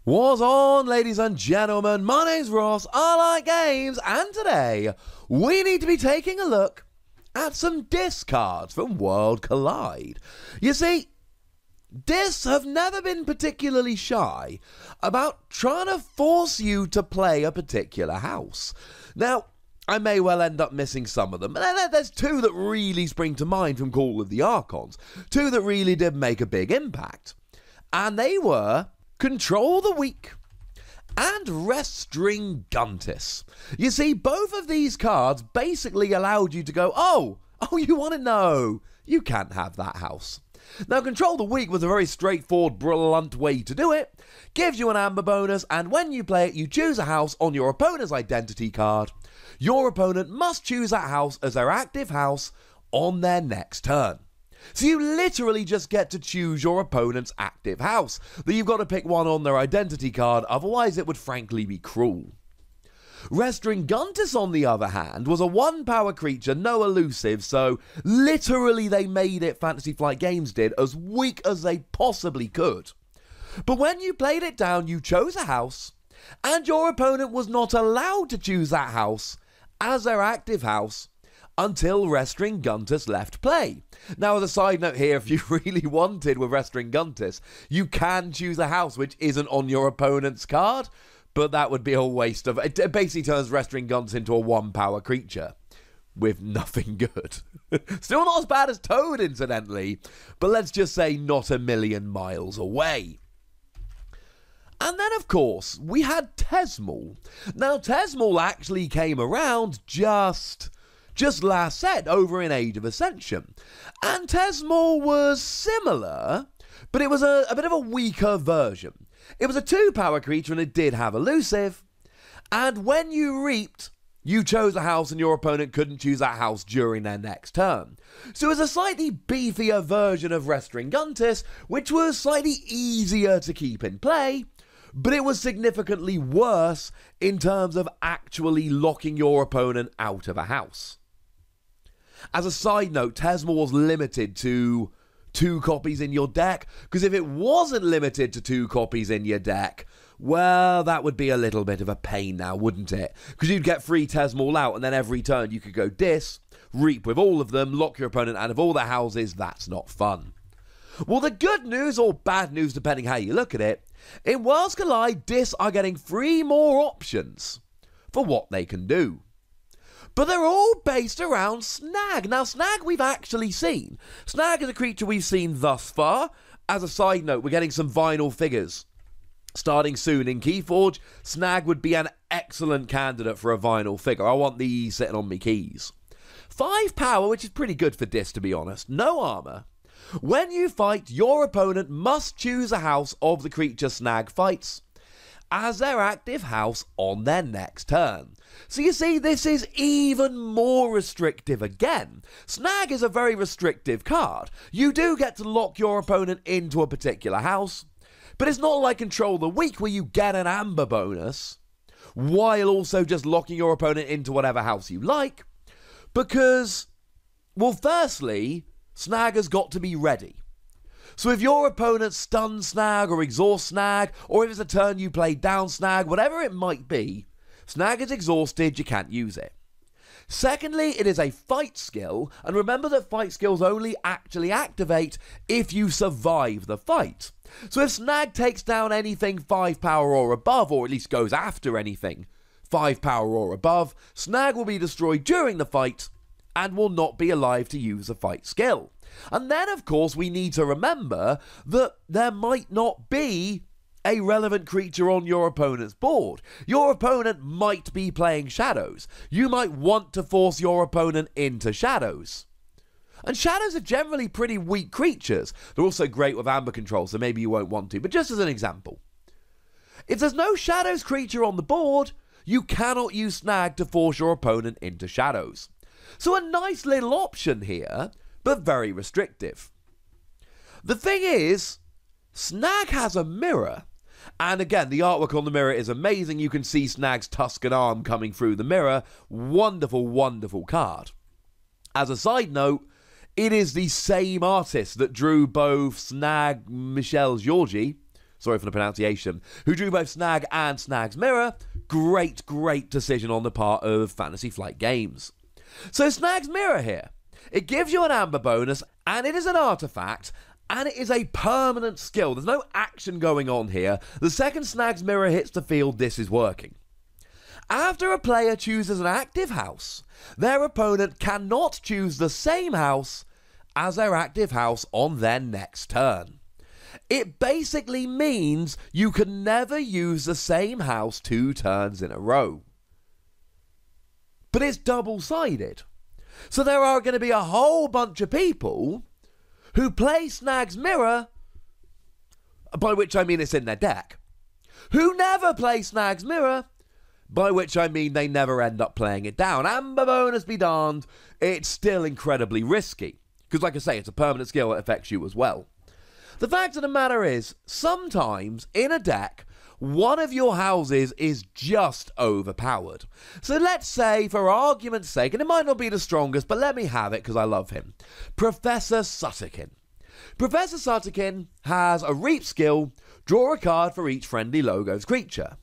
What's on, ladies and gentlemen? My name's Ross, I like games, and today we need to be taking a look at some discards from World Collide. You see, discs have never been particularly shy about trying to force you to play a particular house. Now, I may well end up missing some of them, but there's two that really spring to mind from Call of the Archons. Two that really did make a big impact. And they were Control the Weak and Restringuntis. You see, both of these cards basically allowed you to go, oh, you want to know? You can't have that house. Now, Control the Weak was a very straightforward, blunt way to do it. Gives you an amber bonus, and when you play it, you choose a house on your opponent's identity card. Your opponent must choose that house as their active house on their next turn. So you literally just get to choose your opponent's active house. But you've got to pick one on their identity card, otherwise it would frankly be cruel. Restringuntis, on the other hand, was a 1-power creature, no elusive, so literally they made it, Fantasy Flight Games did, as weak as they possibly could. But when you played it down, you chose a house, and your opponent was not allowed to choose that house as their active house until Restringuntis left play. Now, as a side note here, if you really wanted with Restringuntis, you can choose a house which isn't on your opponent's card, but that would be a waste of... It basically turns Restringuntis into a 1-power creature with nothing good. Still not as bad as Toad, incidentally, but let's just say not a million miles away. And then, of course, we had Tesmal. Now, Tesmal actually came around just last set, over in Age of Ascension. And Tesmal was similar, but it was a bit of a weaker version. It was a 2-power creature and it did have elusive. And when you reaped, you chose a house and your opponent couldn't choose that house during their next turn. So it was a slightly beefier version of Restringuntis, which was slightly easier to keep in play, but it was significantly worse in terms of actually locking your opponent out of a house. As a side note, Tesmal was limited to 2 copies in your deck, because if it wasn't limited to 2 copies in your deck, well, that would be a little bit of a pain now, wouldn't it? Because you'd get free Tesmal out, and then every turn you could go reap with all of them, lock your opponent out of all their houses. That's not fun. Well, the good news, or bad news, depending how you look at it, in Worlds Collide, discs are getting 3 more options for what they can do. But they're all based around Snag. Now, Snag we've actually seen. Snag is a creature we've seen thus far. As a side note, we're getting some vinyl figures starting soon in Keyforge. Snag would be an excellent candidate for a vinyl figure. I want these sitting on me keys. 5 power, which is pretty good for disc, to be honest. No armor. When you fight, your opponent must choose a house of the creature Snag fights as their active house on their next turn. So you see, this is even more restrictive again. Snag is a very restrictive card. You do get to lock your opponent into a particular house, but it's not like Control the Weak where you get an amber bonus while also just locking your opponent into whatever house you like, because, well, firstly, Snag has got to be ready. So if your opponent stuns Snag or exhausts Snag, or if it's a turn you play down Snag, whatever it might be, Snag is exhausted, you can't use it. Secondly, it is a fight skill, and remember that fight skills only actually activate if you survive the fight. So if Snag takes down anything 5 power or above, or at least goes after anything 5 power or above, Snag will be destroyed during the fight and will not be alive to use the fight skill. And then, of course, we need to remember that there might not be a relevant creature on your opponent's board. Your opponent might be playing Shadows. You might want to force your opponent into Shadows. And Shadows are generally pretty weak creatures. They're also great with amber control, so maybe you won't want to, but just as an example. If there's no Shadows creature on the board, you cannot use Snag to force your opponent into Shadows. So a nice little option here, but very restrictive. The thing is, Snag has a mirror. And again, the artwork on the mirror is amazing. You can see Snag's Tuscan arm coming through the mirror. Wonderful, wonderful card. As a side note, it is the same artist that drew both Snag Michel Georgi, sorry for the pronunciation, who drew both Snag and Snag's Mirror. Great, great decision on the part of Fantasy Flight Games. So Snag's Mirror here. It gives you an amber bonus, and it is an artifact, and it is a permanent skill. There's no action going on here. The second Snag's Mirror hits the field, this is working. After a player chooses an active house, their opponent cannot choose the same house as their active house on their next turn. It basically means you can never use the same house 2 turns in a row. But it's double-sided. So there are going to be a whole bunch of people who play Snag's Mirror, by which I mean it's in their deck, who never play Snag's Mirror, by which I mean they never end up playing it down. Amber bonus be darned, it's still incredibly risky. Because like I say, it's a permanent skill that affects you as well. The fact of the matter is, sometimes in a deck, one of your houses is just overpowered. So let's say, for argument's sake, and it might not be the strongest, but let me have it because I love him, Professor Sutterkin. Professor Sutterkin has a Reap skill, draw a card for each friendly Logos creature.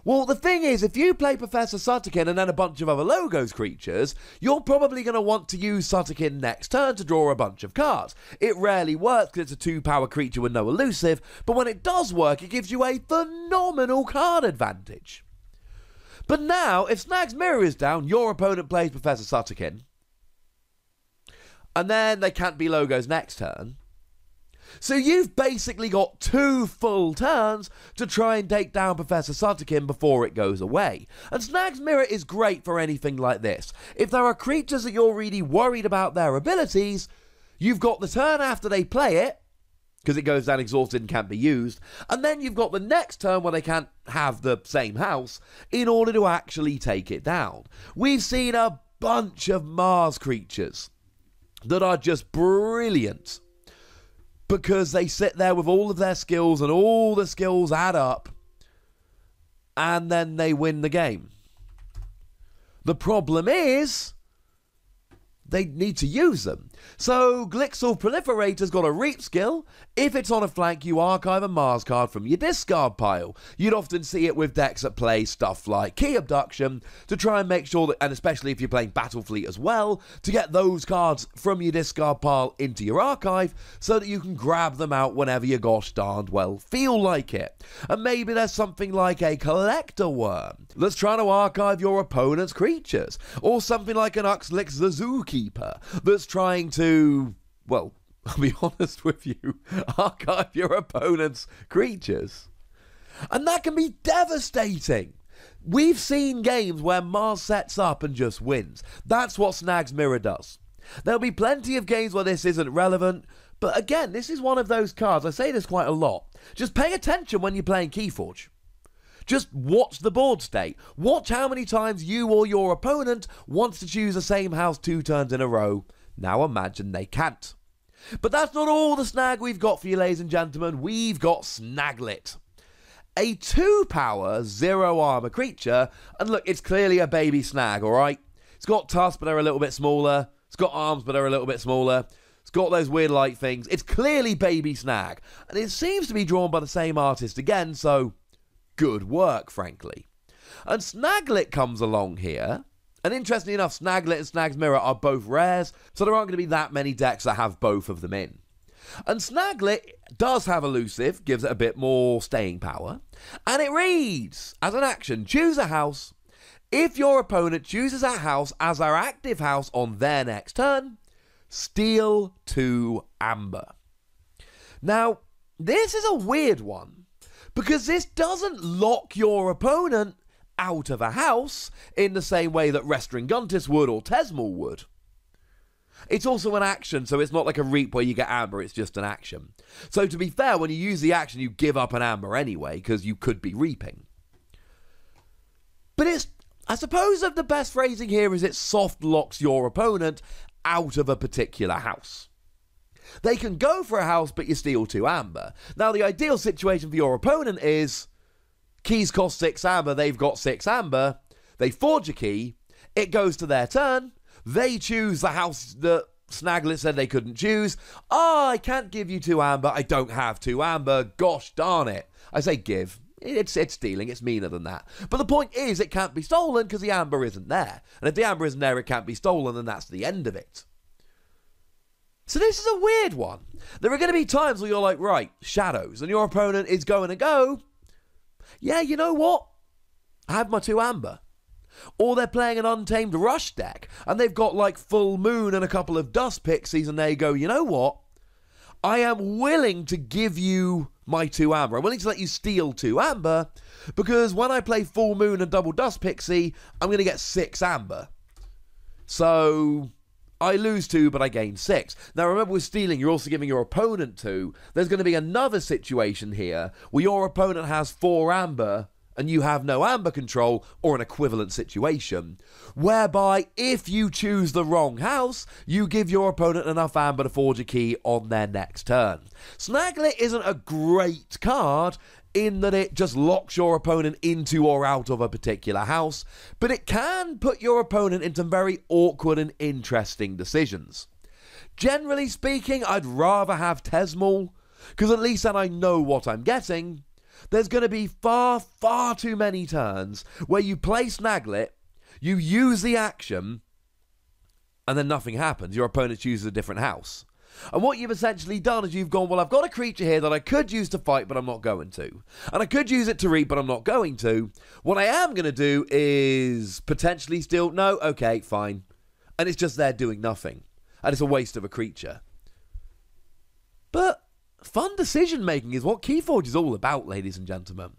Well, the thing is, if you play Professor Sutterkin and then a bunch of other Logos creatures, you're probably going to want to use Sutterkin next turn to draw a bunch of cards. It rarely works because it's a 2-power creature with no elusive, but when it does work, it gives you a phenomenal card advantage. But now, if Snag's Mirror is down, your opponent plays Professor Sutterkin, and then they can't be Logos next turn. So you've basically got 2 full turns to try and take down Professor Sutterkin before it goes away. And Snag's Mirror is great for anything like this. If there are creatures that you're really worried about their abilities, you've got the turn after they play it, because it goes down exhausted and can't be used, and then you've got the next turn where they can't have the same house in order to actually take it down. We've seen a bunch of Mars creatures that are just brilliant, because they sit there with all of their skills and all the skills add up and then they win the game. The problem is they need to use them. So Glixel Proliferator's got a Reap skill. If it's on a flank, you archive a Mars card from your discard pile. You'd often see it with decks that play stuff like Key Abduction to try and make sure that, and especially if you're playing Battlefleet as well, to get those cards from your discard pile into your archive so that you can grab them out whenever you gosh darned well feel like it. And maybe there's something like a Collector Worm that's trying to archive your opponent's creatures, or something like an Uxlix the Zookeeper that's trying to, well, I'll be honest with you, archive your opponent's creatures. And that can be devastating. We've seen games where Mars sets up and just wins. That's what Snag's Mirror does. There'll be plenty of games where this isn't relevant, but again, this is one of those cards, I say this quite a lot, just pay attention when you're playing Keyforge. Just watch the board state. Watch how many times you or your opponent wants to choose the same house 2 turns in a row. Now imagine they can't. But that's not all the Snag we've got for you, ladies and gentlemen. We've got Snaglet. A 2-power, 0-armor creature. And look, it's clearly a baby Snag, alright? It's got tusks, but they're a little bit smaller. It's got arms, but they're a little bit smaller. It's got those weird light things. It's clearly baby Snag. And it seems to be drawn by the same artist again, so good work, frankly. And Snaglet comes along here, and interestingly enough, Snaglet and Snag's Mirror are both rares, so there aren't going to be that many decks that have both of them in. And Snaglet does have elusive, gives it a bit more staying power, and it reads, as an action, choose a house. If your opponent chooses that house as their active house on their next turn, steal 2 amber. Now, this is a weird one, because this doesn't lock your opponent out of a house in the same way that Restringuntis would or Tesmal would. It's also an action, so it's not like a Reap where you get amber, it's just an action. So to be fair, when you use the action, you give up an amber anyway, because you could be reaping. But it's, I suppose that the best phrasing here is it soft locks your opponent out of a particular house. They can go for a house, but you steal 2 amber. Now, the ideal situation for your opponent is keys cost 6 amber, they've got 6 amber, they forge a key, it goes to their turn, they choose the house that Snaglet said they couldn't choose. I can't give you 2 amber. I don't have 2 amber. Gosh darn it. I say give. It's stealing. It's meaner than that. But the point is, it can't be stolen because the amber isn't there. And if the amber isn't there, it can't be stolen, and that's the end of it. So this is a weird one. There are going to be times where you're like, right, shadows, and your opponent is going to go, yeah, you know what? I have my 2 amber. Or they're playing an Untamed Rush deck, and they've got like Full Moon and a couple of Dust Pixies, and they go, you know what? I am willing to give you my 2 amber. I'm willing to let you steal 2 amber, because when I play Full Moon and double Dust Pixie, I'm going to get 6 amber. So I lose 2, but I gain 6. Now remember, with stealing, you're also giving your opponent 2. There's going to be another situation here where your opponent has 4 amber, and you have no amber control, or an equivalent situation, whereby if you choose the wrong house, you give your opponent enough amber to forge a key on their next turn. Snaglet isn't a great card in that it just locks your opponent into or out of a particular house, but it can put your opponent into very awkward and interesting decisions. Generally speaking, I'd rather have Tesmal, because at least then I know what I'm getting. There's going to be far, far too many turns where you play Snaglet, you use the action, and then nothing happens. Your opponent chooses a different house. And what you've essentially done is you've gone, well, I've got a creature here that I could use to fight, but I'm not going to. And I could use it to reap, but I'm not going to. What I am going to do is potentially steal. No, okay, fine. And it's just there doing nothing. And it's a waste of a creature. But fun decision making is what Keyforge is all about, ladies and gentlemen.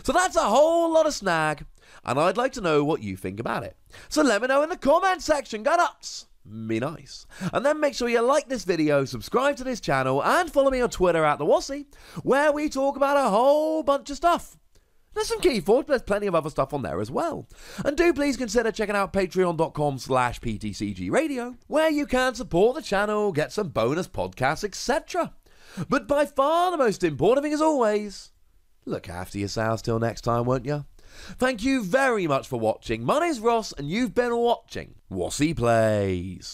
So that's a whole lot of Snag, and I'd like to know what you think about it. So let me know in the comment section. Go nuts! Be nice. And then make sure you like this video, subscribe to this channel, and follow me on Twitter at the Wossy, where we talk about a whole bunch of stuff. There's some Keyforge, but there's plenty of other stuff on there as well. And do please consider checking out patreon.com/PTCGradio, where you can support the channel, get some bonus podcasts, etc. But by far the most important thing, as always, look after yourselves till next time, won't you? Thank you very much for watching. My name's Ross, and you've been watching Wossy Plays.